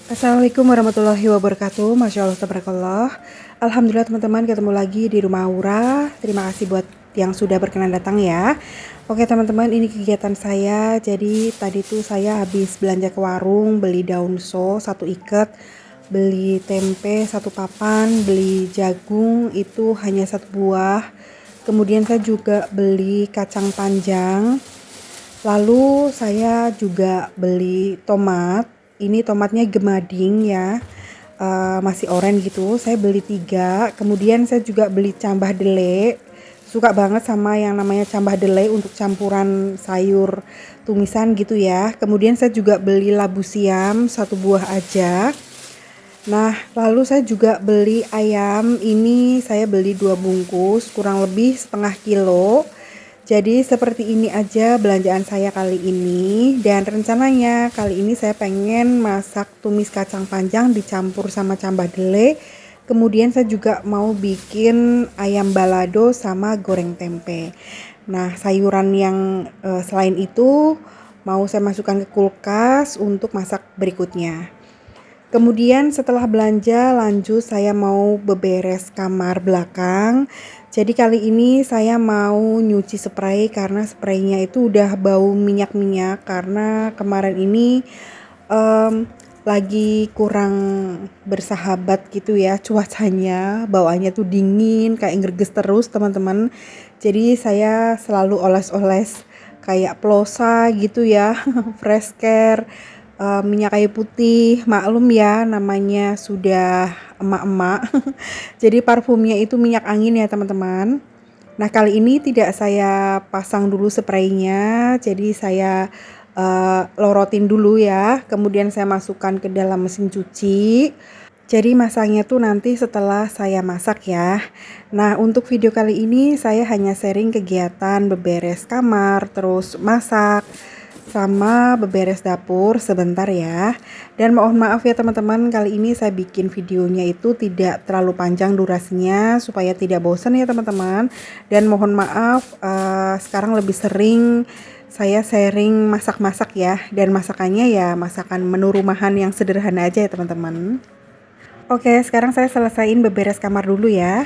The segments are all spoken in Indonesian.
Assalamualaikum warahmatullahi wabarakatuh. Masya Allah, tabarakallah. Alhamdulillah teman-teman, ketemu lagi di rumah Aura. Terima kasih buat yang sudah berkenan datang ya. Oke teman-teman, ini kegiatan saya. Jadi tadi tuh saya habis belanja ke warung, beli daun so 1 ikat, beli tempe 1 papan, beli jagung itu hanya 1 buah. Kemudian saya juga beli kacang panjang. Lalu saya juga beli tomat. Ini tomatnya gemading ya, masih oranye gitu. Saya beli 3. Kemudian saya juga beli cambah dele. Suka banget sama yang namanya cambah dele untuk campuran sayur tumisan gitu ya. Kemudian saya juga beli labu siam 1 buah aja. Nah, lalu saya juga beli ayam. Ini saya beli 2 bungkus, kurang lebih setengah kilo. Jadi seperti ini aja belanjaan saya kali ini, dan rencananya kali ini saya pengen masak tumis kacang panjang dicampur sama cambah dele. Kemudian saya juga mau bikin ayam balado sama goreng tempe. Nah, sayuran yang selain itu mau saya masukkan ke kulkas untuk masak berikutnya. Kemudian setelah belanja lanjut saya mau beberes kamar belakang. Jadi kali ini saya mau nyuci spray karena spraynya itu udah bau minyak-minyak karena kemarin ini lagi kurang bersahabat gitu ya cuacanya, bawaannya tuh dingin kayak ngerges terus teman-teman. Jadi saya selalu oles-oles kayak plosa gitu ya, fresh care, minyak kayu putih, maklum ya namanya sudah emak-emak. Jadi parfumnya itu minyak angin ya teman-teman. Nah kali ini tidak saya pasang dulu spraynya, jadi saya lorotin dulu ya. Kemudian saya masukkan ke dalam mesin cuci. Jadi masaknya tuh nanti setelah saya masak ya. Nah untuk video kali ini saya hanya sharing kegiatan beberes kamar, terus masak, sama beberes dapur sebentar ya. Dan mohon maaf ya teman-teman, kali ini saya bikin videonya itu tidak terlalu panjang durasinya supaya tidak bosan ya teman-teman. Dan mohon maaf sekarang lebih sering saya sharing masak-masak ya, dan masakannya ya masakan menu rumahan yang sederhana aja ya teman-teman. Oke, sekarang saya selesaiin beberes kamar dulu ya.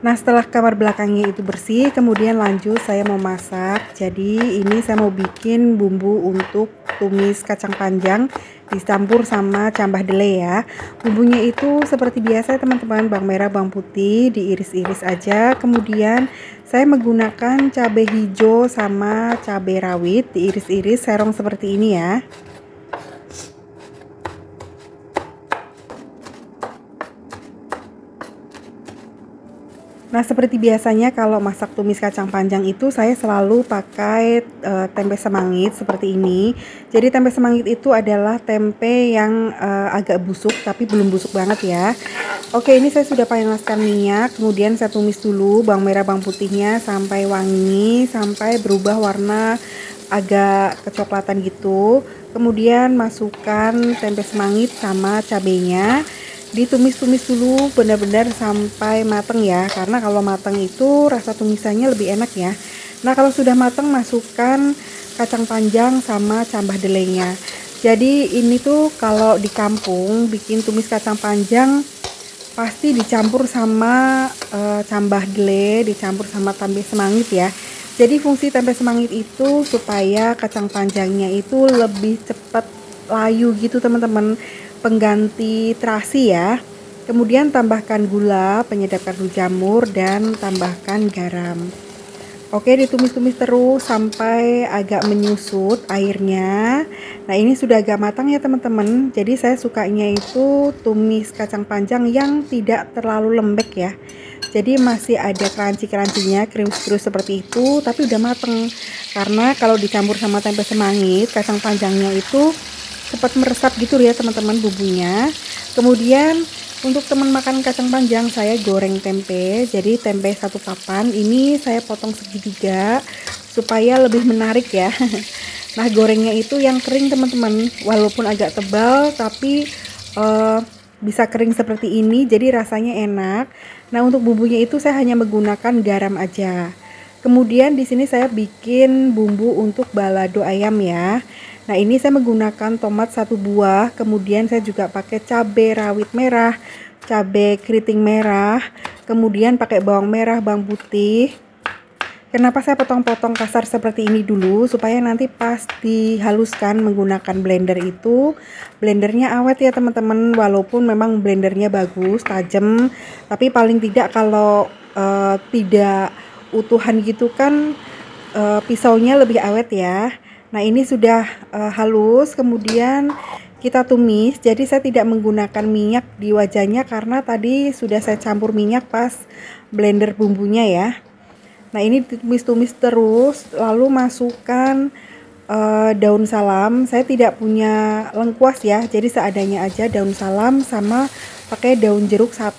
Nah setelah kamar belakangnya itu bersih, kemudian lanjut saya mau masak. Jadi ini saya mau bikin bumbu untuk tumis kacang panjang dicampur sama cambah dele ya. Bumbunya itu seperti biasa teman-teman, bawang merah, bawang putih diiris-iris aja. Kemudian saya menggunakan cabai hijau sama cabai rawit diiris-iris serong seperti ini ya. Nah seperti biasanya kalau masak tumis kacang panjang itu saya selalu pakai tempe semangit seperti ini. Jadi tempe semangit itu adalah tempe yang agak busuk tapi belum busuk banget ya. Oke, ini saya sudah panaskan minyak, kemudian saya tumis dulu bawang merah bawang putihnya sampai wangi, sampai berubah warna agak kecoklatan gitu. Kemudian masukkan tempe semangit sama cabenya. Ditumis-tumis dulu benar-benar sampai mateng ya, karena kalau mateng itu rasa tumisannya lebih enak ya. Nah kalau sudah mateng masukkan kacang panjang sama cambah delenya. Jadi ini tuh kalau di kampung bikin tumis kacang panjang pasti dicampur sama cambah dele, dicampur sama tempe semangit ya. Jadi fungsi tempe semangit itu supaya kacang panjangnya itu lebih cepat layu gitu teman-teman, pengganti terasi ya. Kemudian tambahkan gula, penyedap kaldu jamur, dan tambahkan garam. Oke, ditumis-tumis terus sampai agak menyusut airnya. Nah ini sudah agak matang ya teman-teman. Jadi saya sukanya itu tumis kacang panjang yang tidak terlalu lembek ya. Jadi masih ada crunchy-crunchy-nya, krius-krius seperti itu, tapi udah mateng. Karena kalau dicampur sama tempe semangit, kacang panjangnya itu cepat meresap gitu ya teman-teman bumbunya. Kemudian untuk teman makan kacang panjang, saya goreng tempe. Jadi tempe satu papan ini saya potong segitiga supaya lebih menarik ya. Nah, gorengnya itu yang kering teman-teman, walaupun agak tebal tapi bisa kering seperti ini, jadi rasanya enak. Nah, untuk bumbunya itu saya hanya menggunakan garam aja. Kemudian di sini saya bikin bumbu untuk balado ayam ya. Nah, ini saya menggunakan tomat 1 buah, kemudian saya juga pakai cabai rawit merah, cabai keriting merah, kemudian pakai bawang merah, bawang putih. Kenapa saya potong-potong kasar seperti ini dulu, supaya nanti pas dihaluskan menggunakan blender itu, blendernya awet ya teman-teman, walaupun memang blendernya bagus, tajam, tapi paling tidak kalau tidak utuhan gitu kan, pisaunya lebih awet ya. Nah, ini sudah halus, kemudian kita tumis. Jadi saya tidak menggunakan minyak di wajahnya karena tadi sudah saya campur minyak pas blender bumbunya ya. Nah, ini tumis-tumis terus, lalu masukkan daun salam. Saya tidak punya lengkuas ya, jadi seadanya aja daun salam sama pakai daun jeruk 1.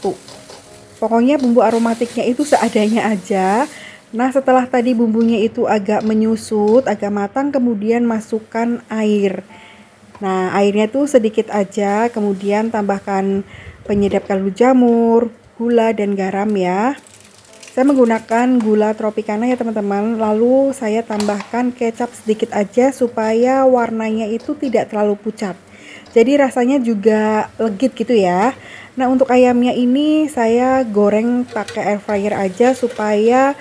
Pokoknya bumbu aromatiknya itu seadanya aja. Nah, setelah tadi bumbunya itu agak menyusut, agak matang, kemudian masukkan air. Nah, airnya tuh sedikit aja, kemudian tambahkan penyedap kaldu jamur, gula dan garam ya. Saya menggunakan gula tropicana ya teman-teman, lalu saya tambahkan kecap sedikit aja supaya warnanya itu tidak terlalu pucat. Jadi rasanya juga legit gitu ya. Nah, untuk ayamnya ini saya goreng pakai air fryer aja supaya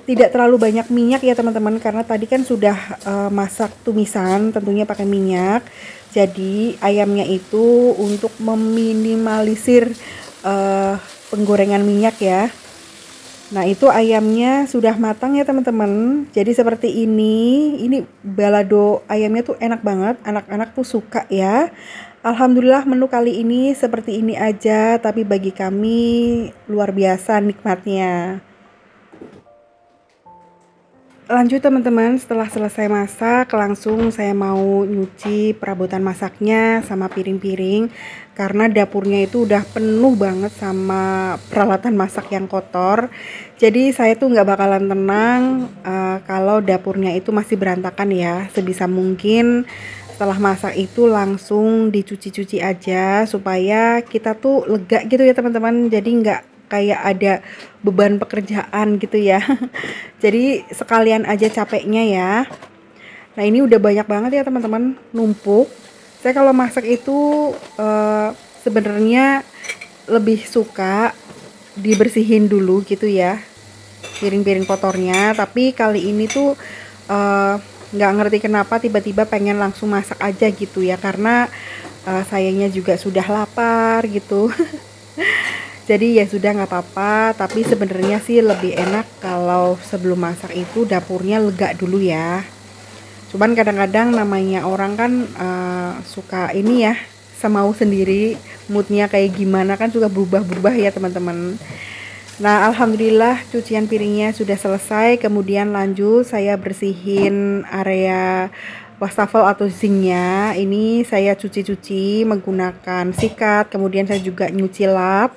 tidak terlalu banyak minyak ya teman-teman, karena tadi kan sudah masak tumisan tentunya pakai minyak. Jadi ayamnya itu untuk meminimalisir penggorengan minyak ya. Nah, itu ayamnya sudah matang ya teman-teman. Jadi seperti ini balado ayamnya tuh enak banget, anak-anak tuh suka ya. Alhamdulillah menu kali ini seperti ini aja, tapi bagi kami luar biasa nikmatnya. Lanjut teman-teman, setelah selesai masak langsung saya mau nyuci perabotan masaknya sama piring-piring, karena dapurnya itu udah penuh banget sama peralatan masak yang kotor. Jadi saya tuh nggak bakalan tenang kalau dapurnya itu masih berantakan ya. Sebisa mungkin setelah masak itu langsung dicuci-cuci aja supaya kita tuh lega gitu ya teman-teman. Jadi nggak kayak ada beban pekerjaan gitu ya. Jadi sekalian aja capeknya ya. Nah, ini udah banyak banget ya teman-teman, numpuk. Saya kalau masak itu sebenarnya lebih suka dibersihin dulu gitu ya, piring-piring kotornya. Tapi kali ini tuh nggak ngerti kenapa tiba-tiba pengen langsung masak aja gitu ya, karena sayangnya juga sudah lapar gitu. Jadi ya sudah nggak apa-apa, tapi sebenarnya sih lebih enak kalau sebelum masak itu dapurnya lega dulu ya. Cuman kadang-kadang namanya orang kan suka ini ya, semau sendiri, moodnya kayak gimana kan suka berubah-berubah ya teman-teman. Nah, alhamdulillah cucian piringnya sudah selesai. Kemudian lanjut saya bersihin area wastafel atau sinknya. Ini saya cuci-cuci menggunakan sikat, kemudian saya juga nyuci lap.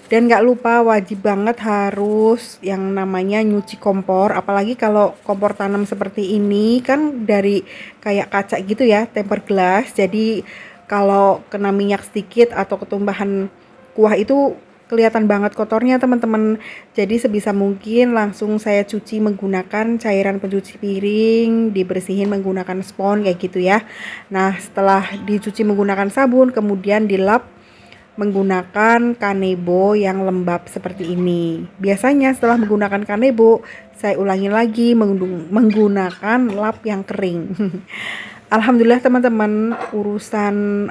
Dan gak lupa wajib banget harus yang namanya nyuci kompor, apalagi kalau kompor tanam seperti ini kan dari kayak kaca gitu ya, tempered glass. Jadi kalau kena minyak sedikit atau ketumbahan kuah itu kelihatan banget kotornya teman-teman. Jadi sebisa mungkin langsung saya cuci menggunakan cairan pencuci piring, dibersihin menggunakan spons kayak gitu ya. Nah, setelah dicuci menggunakan sabun kemudian dilap menggunakan kanebo yang lembab seperti ini. Biasanya setelah menggunakan kanebo, saya ulangi lagi menggunakan lap yang kering. Alhamdulillah teman-teman, urusan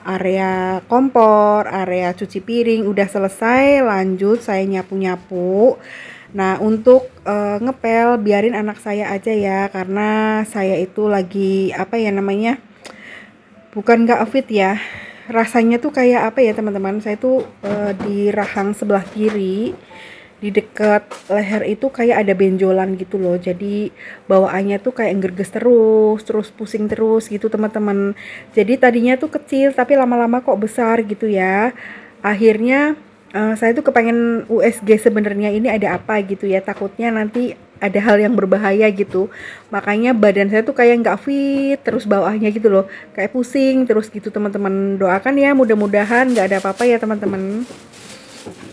area kompor, area cuci piring udah selesai. Lanjut saya nyapu-nyapu. Nah, untuk ngepel biarin anak saya aja ya, karena saya itu lagi apa ya namanya, bukan gak fit ya, rasanya tuh kayak apa ya teman-teman, saya tuh di rahang sebelah kiri di dekat leher itu kayak ada benjolan gitu loh, jadi bawaannya tuh kayak gerges terus terus pusing terus gitu teman-teman. Jadi tadinya tuh kecil tapi lama-lama kok besar gitu ya. Akhirnya saya tuh kepengen USG sebenarnya ini ada apa gitu ya, takutnya nanti ada hal yang berbahaya gitu. Makanya badan saya tuh kayak nggak fit terus bawahnya gitu loh, kayak pusing terus gitu teman-teman. Doakan ya mudah-mudahan nggak ada apa-apa ya teman-teman.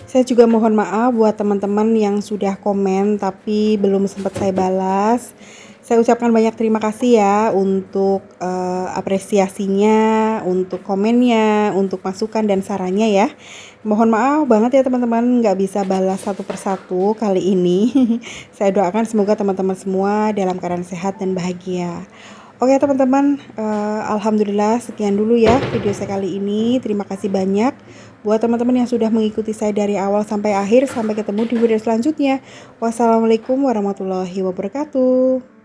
Saya juga mohon maaf buat teman-teman yang sudah komen tapi belum sempat saya balas. Saya ucapkan banyak terima kasih ya untuk apresiasinya, untuk komennya, untuk masukan dan sarannya ya. Mohon maaf banget ya teman-teman nggak bisa balas satu persatu kali ini. Saya doakan semoga teman-teman semua dalam keadaan sehat dan bahagia. Oke teman-teman, alhamdulillah sekian dulu ya video saya kali ini. Terima kasih banyak buat teman-teman yang sudah mengikuti saya dari awal sampai akhir. Sampai ketemu di video selanjutnya. Wassalamualaikum warahmatullahi wabarakatuh.